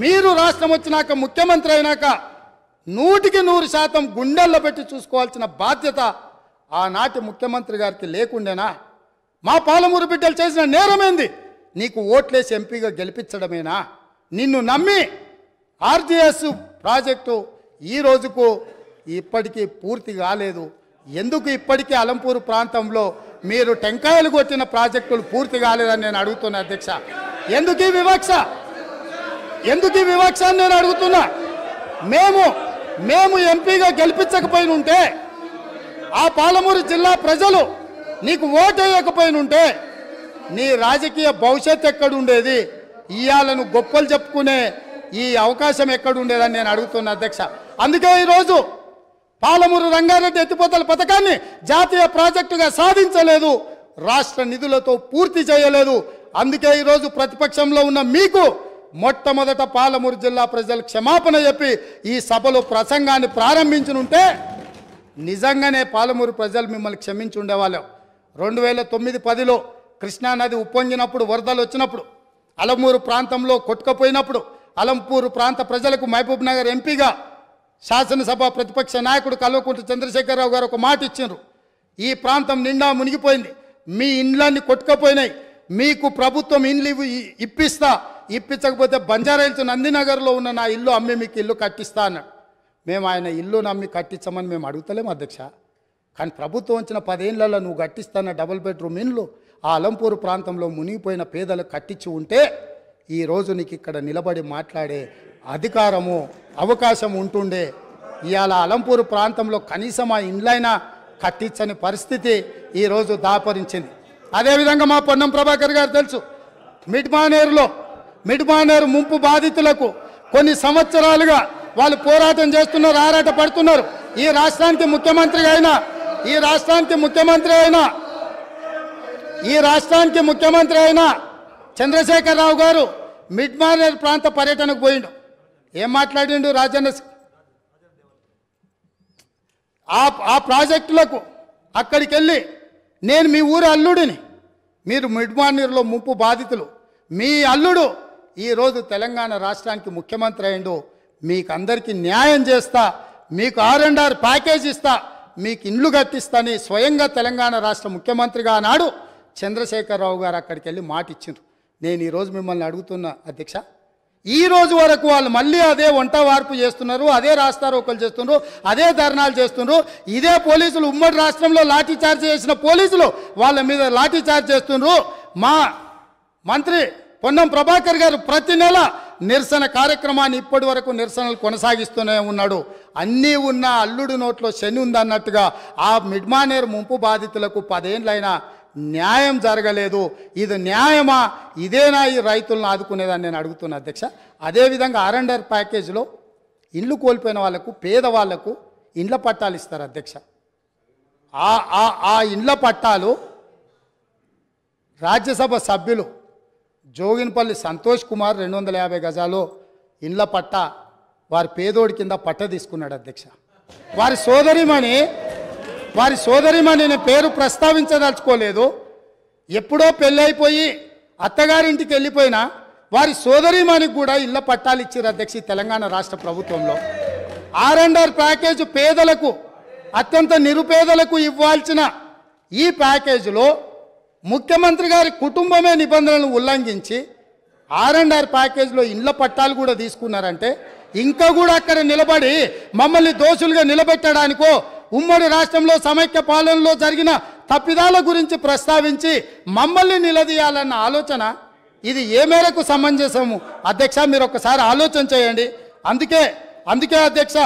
మీరు రాష్ట్రం వచ్చినాక ముఖ్యమంత్రి అయినాక 100% గుండెల్లో పెట్టి చూసుకోవాల్సిన బాధ్యత ఆనాటి ముఖ్యమంత్రి గారికి లేకుండేనా? మా పాలమూరు బిడ్డలు చేసిన నేరమేంది? నీకు ఓట్లేసి ఎంపీగా గెలిపించడమేనా? నిన్ను నమ్మి ఆర్జీఎస్ ప్రాజెక్టు ఈ రోజుకు ఇప్పటికీ పూర్తి కాలేదు. ఎందుకు ఇప్పటికీ అలంపూరు ప్రాంతంలో మీరు టెంకాయలు కొట్టిన ప్రాజెక్టులు పూర్తి కాలేదని నేను అడుగుతున్నా అధ్యక్ష. ఎందుకు ఈ వివక్ష? ఎందుకు ఈ వివక్ష అని నేను అడుగుతున్నా. మేము ఎంపీగా గెలిపించకపోయినుంటే, ఆ పాలమూరు జిల్లా ప్రజలు నీకు ఓటు వేయకపోయినుంటే నీ రాజకీయ భవిష్యత్తు ఎక్కడుండేది? ఇయాలను గొప్పలు చెప్పుకునే ఈ అవకాశం ఎక్కడుండేదని నేను అడుగుతున్నా అధ్యక్ష. అందుకే ఈరోజు పాలమూరు రంగారెడ్డి ఎత్తిపోతల పథకాన్ని జాతీయ ప్రాజెక్టుగా సాధించలేదు, రాష్ట్ర నిధులతో పూర్తి చేయలేదు. అందుకే ఈరోజు ప్రతిపక్షంలో ఉన్న మీకు మొట్టమొదట పాలమూరు జిల్లా ప్రజలు క్షమాపణ చెప్పి ఈ సభలో ప్రసంగాన్ని ప్రారంభించనుంటే నిజంగానే పాలమూరు ప్రజలు మిమ్మల్ని క్షమించి ఉండేవాళ్ళు. 2009-10లో కృష్ణానది ఉప్పొంగినప్పుడు, వరదలు వచ్చినప్పుడు, అలంపూరు ప్రాంతంలో కొట్టుకుపోయినప్పుడు అలంపూరు ప్రాంత ప్రజలకు మహబూబ్ నగర్ ఎంపీగా శాసనసభ ప్రతిపక్ష నాయకుడు కల్వకుంట్ల చంద్రశేఖరరావు గారు ఒక మాట ఇచ్చారు. ఈ ప్రాంతం నిండా మునిగిపోయింది, మీ ఇండ్లన్నీ కొట్టుకుపోయినాయి, మీకు ప్రభుత్వం ఇండ్లు ఇప్పించకపోతే బంజారాహిల్స్ నందినగర్లో ఉన్న నా ఇల్లు అమ్మి మీకు ఇల్లు కట్టిస్తా అన్నాడు. మేము ఆయన ఇల్లు నమ్మి కట్టించమని మేము అడుగుతలేము అధ్యక్ష. కానీ ప్రభుత్వం వచ్చిన 10 ఏళ్లలో నువ్వు కట్టిస్తాన్న డబుల్ బెడ్రూమ్ ఇండ్లు ఆ అలంపూరు ప్రాంతంలో మునిగిపోయిన పేదలకు కట్టించి ఉంటే ఈరోజు నీకు ఇక్కడ నిలబడి మాట్లాడే అధికారము, అవకాశం ఉంటుండే. ఇవాళ అలంపూరు ప్రాంతంలో కనీసం ఆ ఇండ్లైనా కట్టించని పరిస్థితి ఈరోజు దాపరించింది. అదేవిధంగా మా పొన్నం ప్రభాకర్ గారు తెలుసు, మిడ్మానేరు ముంపు బాధితులకు కొన్ని సంవత్సరాలుగా వాళ్ళు పోరాటం చేస్తున్నారు, ఆరాట పడుతున్నారు. ఈ రాష్ట్రానికి ముఖ్యమంత్రి అయిన చంద్రశేఖరరావు గారు మిడ్మానేరు ప్రాంత పర్యటనకు పోయిండు. ఏం మాట్లాడిండు? రాజన్న ఆ ప్రాజెక్టులకు అక్కడికి వెళ్ళి, నేను మీ ఊరు అల్లుడిని, మీరు మిడ్మానేరులో ముంపు బాధితులు, మీ అల్లుడు ఈరోజు తెలంగాణ రాష్ట్రానికి ముఖ్యమంత్రి అయిండు, మీకు అందరికీ న్యాయం చేస్తా, మీకు R&R ప్యాకేజ్ ఇస్తా, మీకు ఇండ్లు కట్టిస్తాని స్వయంగా తెలంగాణ రాష్ట్ర ముఖ్యమంత్రిగా నాడు చంద్రశేఖరరావు గారు అక్కడికి వెళ్ళి మాట ఇచ్చిండ్రు. నేను ఈరోజు మిమ్మల్ని అడుగుతున్నా అధ్యక్ష, ఈ రోజు వరకు వాళ్ళు మళ్ళీ అదే వంట వార్పు చేస్తున్నారు, అదే రాస్తారోకలు చేస్తున్నారు, అదే ధర్నాలు చేస్తున్నారు. ఇదే పోలీసులు ఉమ్మడి రాష్ట్రంలో లాఠీ చార్జ్ చేసిన పోలీసులు వాళ్ళ మీద లాఠీ చార్జ్ చేస్తున్నారు. మా మంత్రి పొన్నం ప్రభాకర్ గారు ప్రతి నెల నిరసన కార్యక్రమాన్ని ఇప్పటి వరకు నిరసనలు కొనసాగిస్తూనే ఉన్నాడు. అన్నీ ఉన్న అల్లుడు నోట్లో శని ఉందన్నట్టుగా ఆ మిడ్మానేరు ముంపు బాధితులకు 10 ఏళ్ళైనా న్యాయం జరగలేదు. ఇది న్యాయమా? ఇదేనా ఈ రైతులను ఆదుకునేదని నేను అడుగుతున్నా అధ్యక్ష. అదేవిధంగా R&R ప్యాకేజీలో ఇల్లు కోల్పోయిన వాళ్లకు, పేదవాళ్లకు ఇండ్ల పట్టాలు ఇస్తారు అధ్యక్ష. ఆ ఇండ్ల పట్టాలు రాజ్యసభ సభ్యులు జోగినపల్లి సంతోష్ కుమార్ 250 గజాలు ఇండ్ల పట్ట వారి పేదోడి కింద పట్ట తీసుకున్నాడు అధ్యక్ష. వారి సోదరిమణి నేను పేరు ప్రస్తావించదలుచుకోలేదు, ఎప్పుడో పెళ్ళైపోయి అత్తగారింటికి వెళ్ళిపోయినా వారి సోదరిమణికి కూడా ఇళ్ల పట్టాలు ఇచ్చారు అధ్యక్ష తెలంగాణ రాష్ట్ర ప్రభుత్వంలో. R&R ప్యాకేజ్ పేదలకు, అత్యంత నిరుపేదలకు ఇవ్వాల్సిన ఈ ప్యాకేజీలో ముఖ్యమంత్రి గారి కుటుంబమే నిబంధనలను ఉల్లంఘించి R&R ప్యాకేజీలో ఇండ్ల పట్టాలు కూడా తీసుకున్నారంటే, ఇంకా కూడా అక్కడ నిలబడి మమ్మల్ని దోషులుగా నిలబెట్టడానికో, ఉమ్మడి రాష్ట్రంలో సమైక్య పాలనలో జరిగిన తప్పిదాల గురించి ప్రస్తావించి మమ్మల్ని నిలదీయాలన్న ఆలోచన ఇది ఏ మేరకు సమంజసము అధ్యక్ష? మీరు ఒక్కసారి ఆలోచన చేయండి. అందుకే అధ్యక్ష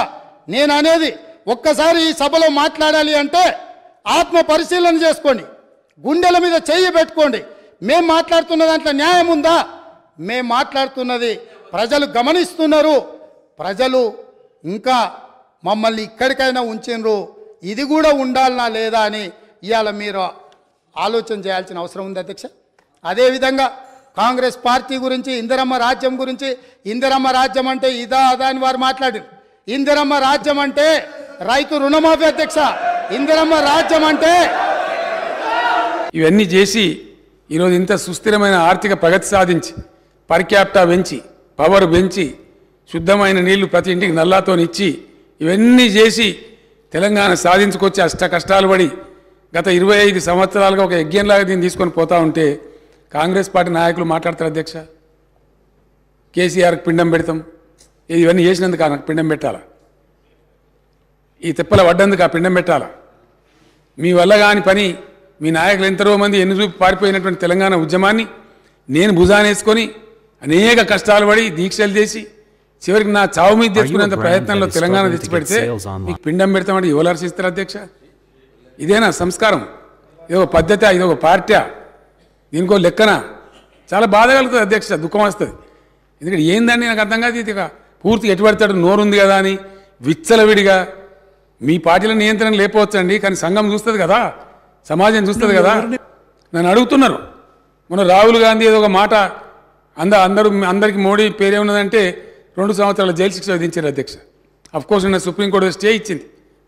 నేను అనేది, ఒక్కసారి ఈ సభలో మాట్లాడాలి అంటే ఆత్మ పరిశీలన చేసుకోండి, గుండెల మీద చెయ్యి పెట్టుకోండి. మేము మాట్లాడుతున్న దాంట్లో న్యాయం ఉందా? మేము మాట్లాడుతున్నది ప్రజలు గమనిస్తున్నారు. ప్రజలు ఇంకా మమ్మల్ని ఇక్కడికైనా ఉంచినరు, ఇది కూడా ఉండాలనా లేదా అని ఇవాళ మీరు ఆలోచన చేయాల్సిన అవసరం ఉంది అధ్యక్ష. అదేవిధంగా కాంగ్రెస్ పార్టీ గురించి, ఇందిరమ్మ రాజ్యం గురించి, ఇందిరమ్మ రాజ్యం అంటే ఇదా అదా అని వారు మాట్లాడారు. ఇందిరమ్మ రాజ్యం అంటే రైతు రుణమాఫీ అధ్యక్ష. ఇందిరమ్మ రాజ్యం అంటే ఇవన్నీ చేసి ఈరోజు ఇంత సుస్థిరమైన ఆర్థిక ప్రగతి సాధించి, పర్ క్యాపిటా పెంచి, పవర్ పెంచి శుద్ధమైన నీళ్లు ప్రతి ఇంటికి నల్లాతోనిచ్చి ఇవన్నీ చేసి తెలంగాణ సాధించుకొచ్చి అష్ట కష్టాలు పడి గత 25 సంవత్సరాలుగా ఒక యజ్ఞంలాగా దీన్ని తీసుకొని పోతా ఉంటే కాంగ్రెస్ పార్టీ నాయకులు మాట్లాడతారు అధ్యక్ష. కేసీఆర్కి పిండం పెడతాం, ఇవన్నీ చేసినందుకు నాకు పిండం పెట్టాలా? ఈ తిప్పల పడ్డందుకు ఆ పిండం పెట్టాలా? మీ వల్ల కాని పని మీ నాయకులు ఎంతరో మంది ఎన్ని చూపి పారిపోయినటువంటి తెలంగాణ ఉద్యమాన్ని నేను భుజానేసుకొని అనేక కష్టాలు పడి దీక్షలు చేసి చివరికి నా చావు మీద తెచ్చుకునేంత ప్రయత్నంలో తెలంగాణ తెచ్చిపెడితే మీకు పిండం పెడతామంటే ఎవరు హర్షిస్తారు అధ్యక్ష? ఇదేనా సంస్కారం? ఇదొక పద్ధతి, ఇదొక పార్టీ, దీనికో లెక్కన? చాలా బాధ కలుగుతుంది అధ్యక్ష, దుఃఖం వస్తుంది. ఎందుకంటే ఏందండి నాకు అర్థం కాదు. ఇది పూర్తిగా ఎటుపడతాడు నోరుంది కదా అని విచ్చలవిడిగా మీ పార్టీల నియంత్రణ లేకపోవచ్చండి, కానీ సంఘం చూస్తుంది కదా, సమాజం చూస్తుంది కదా. నన్ను అడుగుతున్నారు మొన్న రాహుల్ గాంధీ ఏదో ఒక మాట అందరికీ మోడీ పేరే ఉన్నదంటే 2 సంవత్సరాల జైలు శిక్ష విధించారు అధ్యక్ష. అఫ్కోర్స్ నిన్న సుప్రీంకోర్టు స్టే ఇచ్చింది,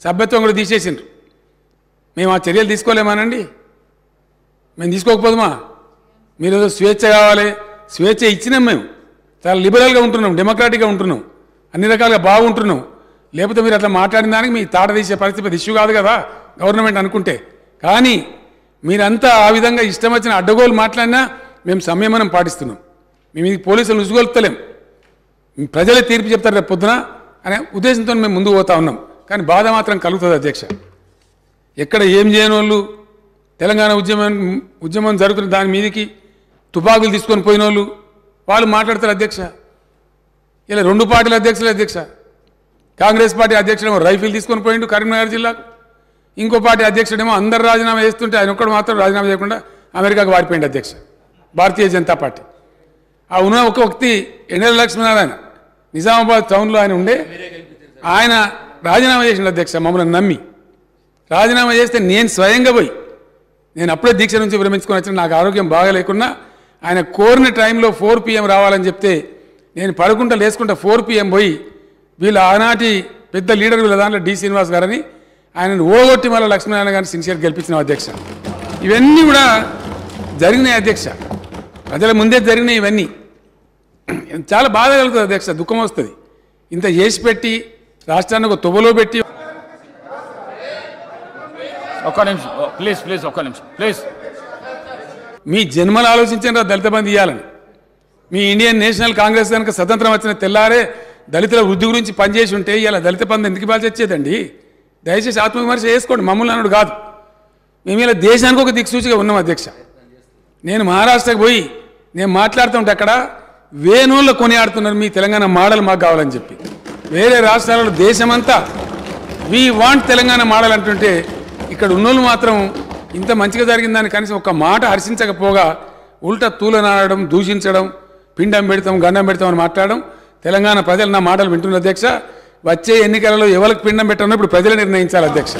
సభ్యత్వం కూడా తీసేసిండ్రు. మేము ఆ చర్యలు తీసుకోలేమానండి? మేము తీసుకోకపోదుమా? మీరు ఏదో స్వేచ్ఛ కావాలి, స్వేచ్ఛ ఇచ్చినాం, మేము చాలా లిబరల్గా ఉంటున్నాం, డెమోక్రాటిక్గా ఉంటున్నాం, అన్ని రకాలుగా బాగుంటున్నాం. లేకపోతే మీరు అట్లా మాట్లాడిన దానికి మీ తాట తీసే పరిస్థితి ఇష్యూ కాదు కదా గవర్నమెంట్ అనుకుంటే. కానీ మీరంతా ఆ విధంగా ఇష్టం వచ్చిన అడ్డగోలు మాట్లాడినా మేము సంయమనం పాటిస్తున్నాం. మేము ఇది పోలీసులు ఉసుగొలుపుతలేం, ప్రజలే తీర్పు చెప్తారు రేపు పొద్దున అనే ఉద్దేశంతో మేము ముందుకు పోతా ఉన్నాం. కానీ బాధ మాత్రం కలుగుతుంది అధ్యక్ష. ఎక్కడ ఏం చేయని వాళ్ళు తెలంగాణ ఉద్యమం జరుగుతున్న దాని మీదకి తుపాకులు తీసుకొని పోయిన వాళ్ళు మాట్లాడతారు అధ్యక్ష. ఇలా 2 పార్టీల అధ్యక్షులు అధ్యక్ష. కాంగ్రెస్ పార్టీ అధ్యక్షుడేమో రైఫిల్ తీసుకొని పోయిండు కరీంనగర్ జిల్లాకు, ఇంకో పార్టీ అధ్యక్షుడేమో అందరు రాజీనామా చేస్తుంటే ఆయన ఒక్కడు మాత్రం రాజీనామా చేయకుండా అమెరికాకు వారిపోయింది అధ్యక్ష, భారతీయ జనతా పార్టీ. ఆ ఉన్న ఒక వ్యక్తి ఎన్ఎల్ లక్ష్మీనారాయణ నిజామాబాద్ టౌన్లో ఆయన ఉండే, ఆయన రాజీనామా చేసిండు అధ్యక్ష. మమ్మల్ని నమ్మి రాజీనామా చేస్తే నేను స్వయంగా పోయి, నేను అప్పుడే దీక్ష నుంచి విరమించుకొని వచ్చిన, నాకు ఆరోగ్యం బాగా లేకున్నా ఆయన కోరిన టైంలో 4 PM రావాలని చెప్తే నేను పడుకుంటా లేసుకుంటా 4 PM పోయి వీళ్ళ ఆనాటి పెద్ద లీడర్ వీళ్ళ దాంట్లో డి శ్రీనివాస్ గారని ఆయనను ఓగొట్టి మళ్ళీ లక్ష్మీనారాయణ గారిని సిన్సియర్ గెలిపించిన అధ్యక్ష. ఇవన్నీ కూడా జరిగినాయి అధ్యక్ష, ప్రజల ముందే జరిగినాయి. ఇవన్నీ చాలా బాధ కలుగుతుంది అధ్యక్ష, దుఃఖం వస్తుంది. ఇంత చేసి పెట్టి రాష్ట్రాన్ని ఒక తువ్వలో పెట్టి. ఒక్క నిమిషం ప్లీజ్, ఒక్క నిమిషం ప్లీజ్. మీ జన్మలు ఆలోచించారా దళిత బంధు ఇవ్వాలని? మీ ఇండియన్ నేషనల్ కాంగ్రెస్ కనుక స్వతంత్రం వచ్చిన తెల్లారే దళితుల వృద్ధి గురించి పనిచేసి ఉంటే ఇలా దళిత బంధు ఎందుకు ఇవ్వాల్సి వచ్చేదండి? దయచేసి ఆత్మవిమర్శ చేసుకోండి, మమ్మల్ని అన్నాడు కాదు. మేము ఇలా దేశానికి ఒక దిక్సూచిగా ఉన్నాం అధ్యక్ష. నేను మహారాష్ట్రకు పోయి నేను మాట్లాడుతుంటే అక్కడ వేణువుల్లో కొనియాడుతున్నారు మీ తెలంగాణ మోడల్ మాకు కావాలని చెప్పి. వేరే రాష్ట్రాలలో దేశమంతా వీ వాంట్ తెలంగాణ మోడల్ అంటుంటే ఇక్కడ ఉన్నోళ్ళు మాత్రం ఇంత మంచిగా జరిగిందని కనీసం ఒక మాట హర్షించకపోగా ఉల్టా తూలనాడడం, దూషించడం, పిండం పెడతాం గండం పెడతాం అని మాట్లాడడం. తెలంగాణ ప్రజలు నా మాటలు వింటున్నారు అధ్యక్ష. వచ్చే ఎన్నికలలో ఎవరికి పిండం పెట్టాలో ఇప్పుడు ప్రజలే నిర్ణయించాలి అధ్యక్ష.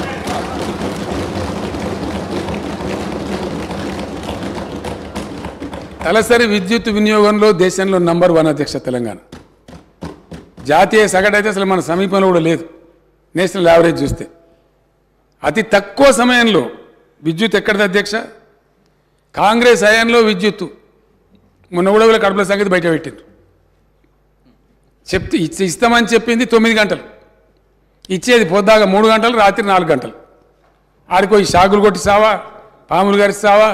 తలసరి విద్యుత్ వినియోగంలో దేశంలో నంబర్ 1 అధ్యక్ష తెలంగాణ. జాతీయ సగటు అయితే అసలు మన సమీపంలో కూడా లేదు, నేషనల్ యావరేజ్ చూస్తే. అతి తక్కువ సమయంలో విద్యుత్ ఎక్కడిది అధ్యక్ష? కాంగ్రెస్ హయాంలో విద్యుత్తు మొన్న కూడా వీళ్ళ కడుపుల సంగతి బయట పెట్టింది. ఇస్తామని చెప్పింది 9 గంటలు, ఇచ్చేది పొద్దాగా 3 గంటలు, రాత్రి 4 గంటలు. ఆడిపోయి షాకులు కొట్టి సావా, పాములు గారి సావా,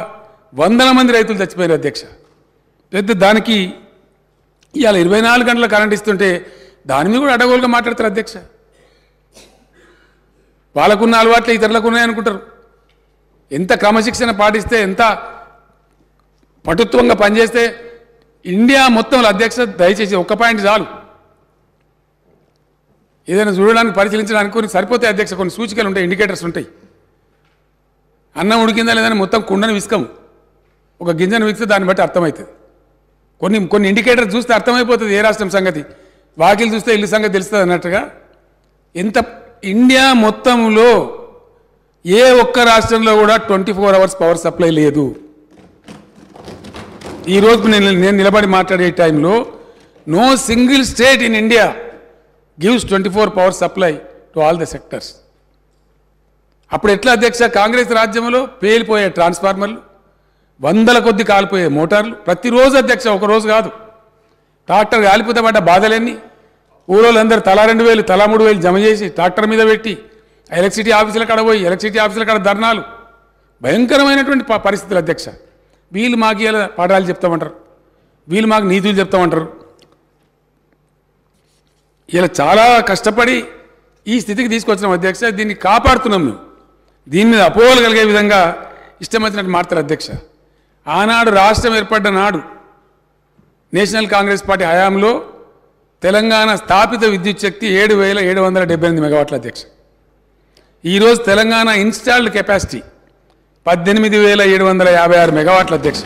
వందల మంది రైతులు చచ్చిపోయారు అధ్యక్ష. పెద్ద దానికి ఇవాళ 24 గంటల కరెంట్ ఇస్తుంటే దాని మీద కూడా అడ్డగోలుగా మాట్లాడతారు అధ్యక్ష. వాళ్ళకున్న అలవాట్లే ఇతరులకు ఉన్నాయనుకుంటారు. ఎంత క్రమశిక్షణ పాటిస్తే, ఎంత పటుత్వంగా పనిచేస్తే ఇండియా మొత్తంలో అధ్యక్ష దయచేసి ఒక్క పాయింట్ చాలు, ఏదైనా చూడడానికి పరిశీలించడానికి కొన్ని సరిపోతాయి అధ్యక్ష. కొన్ని సూచికలు ఉంటాయి, ఇండికేటర్స్ ఉంటాయి. అన్నం ఉడికిందా లేదని మొత్తం కుండను విసుకము, ఒక గింజను విసిస్తే దాన్ని బట్టి అర్థమవుతుంది. కొన్ని ఇండికేటర్స్ చూస్తే అర్థమైపోతుంది ఏ రాష్ట్రం సంగతి, వాకిలు చూస్తే ఇల్లు సంగతి తెలుస్తుంది అన్నట్టుగా. ఎంత ఇండియా మొత్తంలో ఏ ఒక్క రాష్ట్రంలో కూడా 24 అవర్స్ పవర్ సప్లై లేదు. ఈరోజు నేను నిలబడి మాట్లాడే టైంలో no single state in India gives 24 power supply to all the sectors. అప్పుడు ఎట్లా అధ్యక్ష? కాంగ్రెస్ రాజ్యంలో పేలిపోయే ట్రాన్స్ఫార్మర్లు, వందల కొద్ది కాలిపోయే మోటార్లు ప్రతిరోజు అధ్యక్ష, ఒకరోజు కాదు, ట్రాక్టర్ కాలిపోతే పడ్డ బాధలన్నీ ఊరోళ్ళందరూ తలా 2,000 తలా 3,000 జమ చేసి ట్రాక్టర్ మీద పెట్టి ఎలక్ట్రిసిటీ ఆఫీసుల కాడ పోయి ఎలక్ట్రిసిటీ ఆఫీసుల కాడ ధర్నాలు భయంకరమైనటువంటి పరిస్థితులు అధ్యక్ష. వీళ్ళు మాకు ఇలా పాఠాలు చెప్తామంటారు, వీళ్ళు మాకు నీతులు చెప్తామంటారు. ఇలా చాలా కష్టపడి ఈ స్థితికి తీసుకొచ్చినాం అధ్యక్ష. దీన్ని కాపాడుతున్నాం మేము. దీని మీద అపోహలు కలిగే విధంగా ఇష్టం వచ్చినట్టు మారుతారు అధ్యక్ష. ఆనాడు రాష్ట్రం ఏర్పడ్డ నాడు నేషనల్ కాంగ్రెస్ పార్టీ హయాంలో తెలంగాణ స్థాపిత విద్యుత్ శక్తి 7,778 మెగావాట్ల అధ్యక్ష. ఈరోజు తెలంగాణ ఇన్స్టాల్డ్ కెపాసిటీ 18,756 మెగావాట్ల అధ్యక్ష.